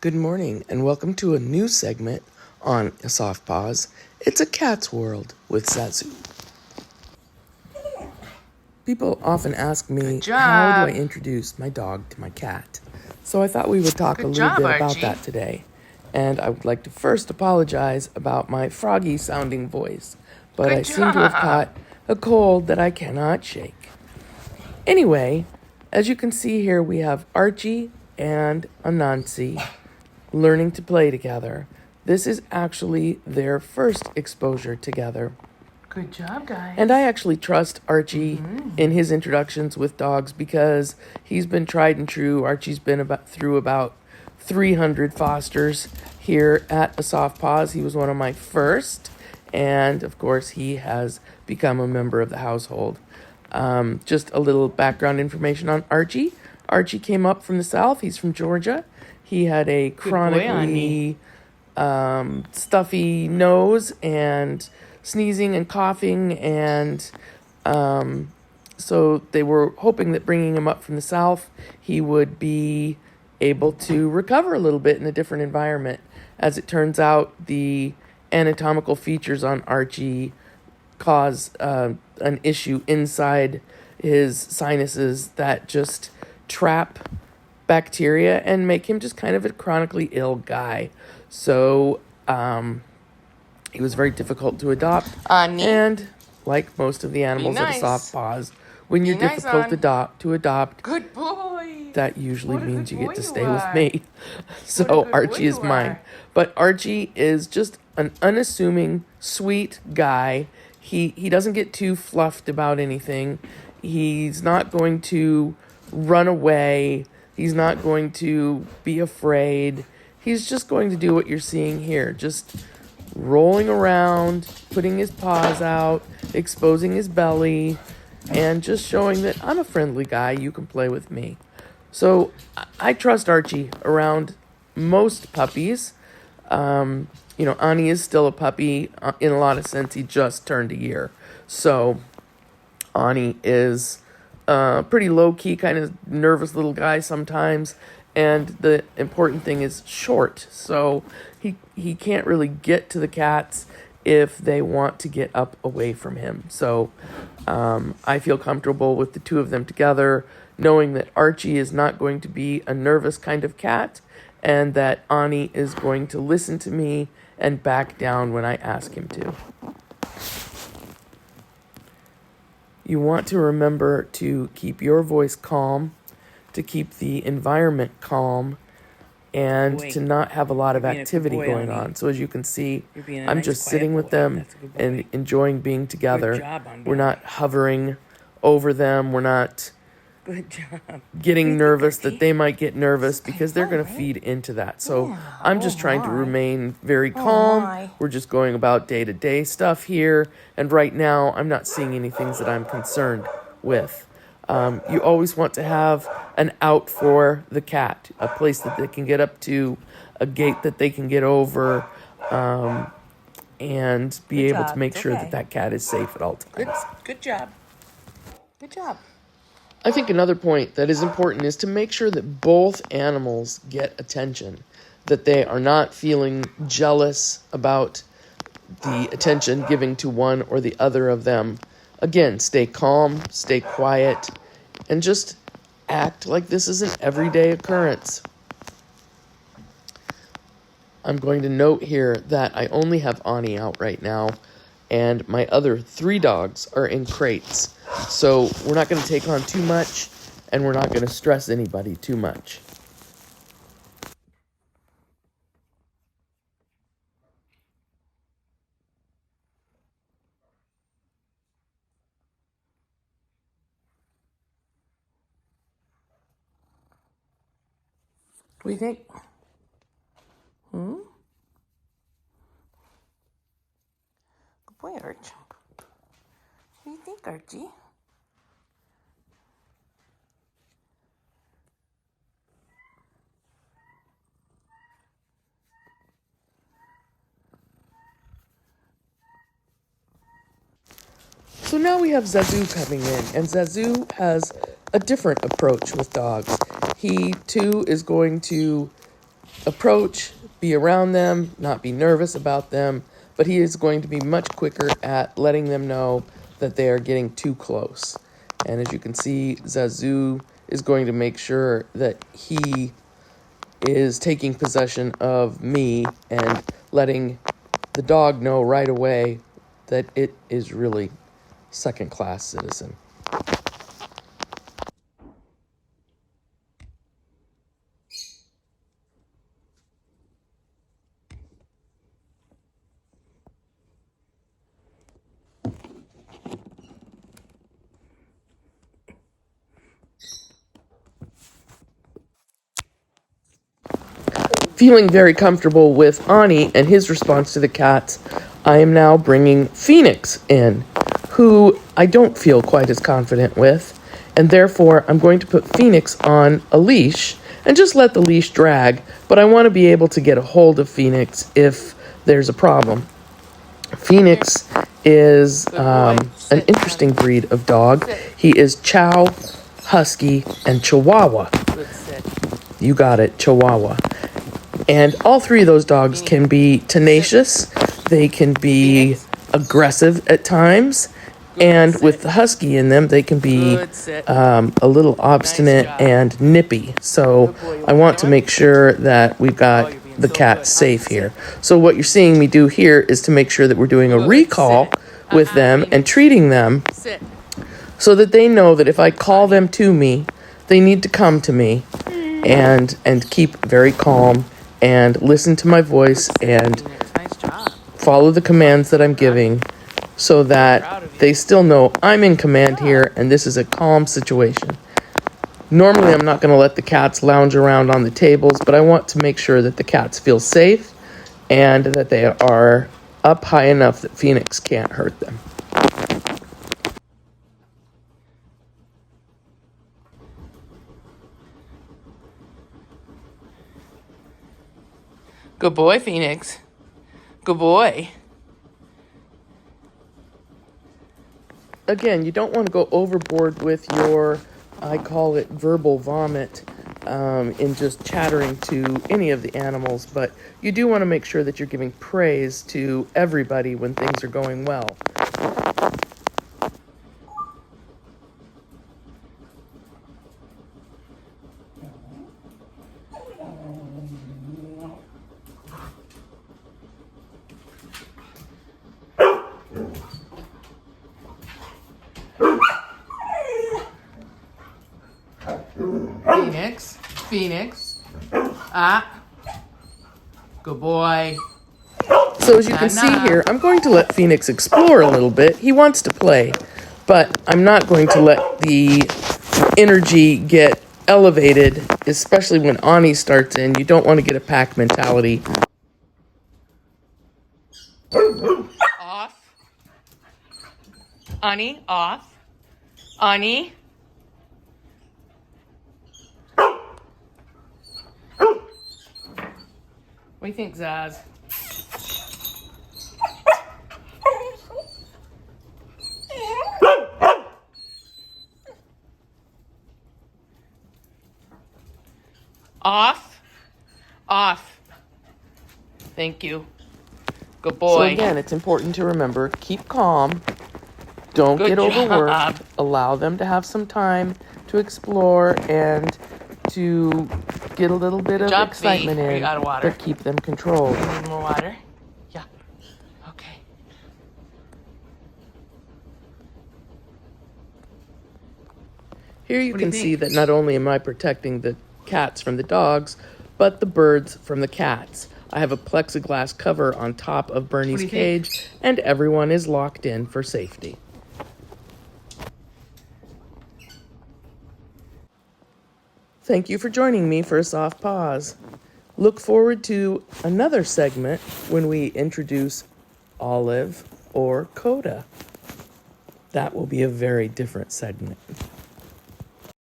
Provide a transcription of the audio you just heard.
Good morning, and welcome to a new segment on A Soft Pause. It's a cat's world with Zazu. People often ask me, how do I introduce my dog to my cat? So I thought we would talk a little bit about that today. And I would like to first apologize about my froggy-sounding voice, but I seem to have caught a cold that I cannot shake. Anyway, as you can see here, we have Archie and Anansi learning to play together. This is actually their first exposure together. Good job, guys. And I actually trust Archie in his introductions with dogs because he's been tried and true. Archie's been through about 300 fosters here at A Soft Paws. He was one of my first, and of course he has become a member of the household. Just a little background information on Archie. Archie came up from the south. He's from Georgia. He had a chronically stuffy nose and sneezing and coughing, and so they were hoping that bringing him up from the south, he would be able to recover a little bit in a different environment. As it turns out, the anatomical features on Archie cause an issue inside his sinuses that just trap bacteria and make him just kind of a chronically ill guy. So he was very difficult to adopt. And like most of the animals at A Soft Paws, when you're difficult to adopt, good boy, that usually means you get to stay with me. So Archie is mine. But Archie is just an unassuming, sweet guy. He doesn't get too fluffed about anything. He's not going to run away. He's not going to be afraid. He's just going to do what you're seeing here. Just rolling around, putting his paws out, exposing his belly, and just showing that I'm a friendly guy. You can play with me. So I trust Archie around most puppies. Ani is still a puppy. In a lot of sense, he just turned a year. So Ani is pretty low-key, kind of nervous little guy sometimes. And the important thing is short. So he can't really get to the cats if they want to get up away from him. So I feel comfortable with the two of them together, knowing that Archie is not going to be a nervous kind of cat, and that Ani is going to listen to me and back down when I ask him to. You want to remember to keep your voice calm, to keep the environment calm, and to not have a lot of activity going on. So as you can see, I'm just sitting with them and enjoying being together. We're not hovering over them. We're not getting nervous that they might get nervous because they're going to feed into that. So I'm just trying to remain very calm. We're just going about day-to-day stuff here. And right now, I'm not seeing any things that I'm concerned with. You always want to have an out for the cat, a place that they can get up to, a gate that they can get over, and be able to make sure that cat is safe at all times. Good job. Good job. I think another point that is important is to make sure that both animals get attention, that they are not feeling jealous about the attention given to one or the other of them. Again, stay calm, stay quiet, and just act like this is an everyday occurrence. I'm going to note here that I only have Ani out right now, and my other 3 dogs are in crates. So we're not going to take on too much, and we're not going to stress anybody too much. What do you think? Good boy, Archie. What do you think, Archie? So now we have Zazu coming in, and Zazu has a different approach with dogs. He, too, is going to approach, be around them, not be nervous about them, but he is going to be much quicker at letting them know that they are getting too close. And as you can see, Zazu is going to make sure that he is taking possession of me and letting the dog know right away that it is really second-class citizen. Feeling very comfortable with Ani and his response to the cats, I am now bringing Phoenix in, who I don't feel quite as confident with, and therefore I'm going to put Phoenix on a leash and just let the leash drag, but I want to be able to get a hold of Phoenix if there's a problem. Phoenix is an interesting breed of dog. He is Chow, Husky, and Chihuahua. You got it, Chihuahua. And all three of those dogs can be tenacious, they can be aggressive at times, and with the Husky in them, they can be a little obstinate and nippy. So I want to make sure that we've got the cats safe here. So what you're seeing me do here is to make sure that we're doing a recall with them and treating them so that they know that if I call them to me, they need to come to me and keep very calm and listen to my voice and follow the commands that I'm giving so that they still know I'm in command here and this is a calm situation. Normally, I'm not going to let the cats lounge around on the tables, but I want to make sure that the cats feel safe and that they are up high enough that Phoenix can't hurt them. Good boy, Phoenix. Good boy. Again, you don't want to go overboard with your, I call it verbal vomit, in just chattering to any of the animals, but you do want to make sure that you're giving praise to everybody when things are going well. Phoenix. Good boy. So as you can see here, I'm going to let Phoenix explore a little bit. He wants to play, but I'm not going to let the energy get elevated, especially when Ani starts in. You don't want to get a pack mentality. Off. Ani, off. Ani. What do you think, Zaz? Off. Off. Thank you. Good boy. So again, it's important to remember, keep calm. Don't get overworked. Allow them to have some time to explore and to get a little bit of excitement in, but keep them controlled. Need more water? Yeah. Okay. Here you can see that not only am I protecting the cats from the dogs, but the birds from the cats. I have a plexiglass cover on top of Bernie's cage, and everyone is locked in for safety. Thank you for joining me for a soft pause. Look forward to another segment when we introduce Olive or Coda. That will be a very different segment.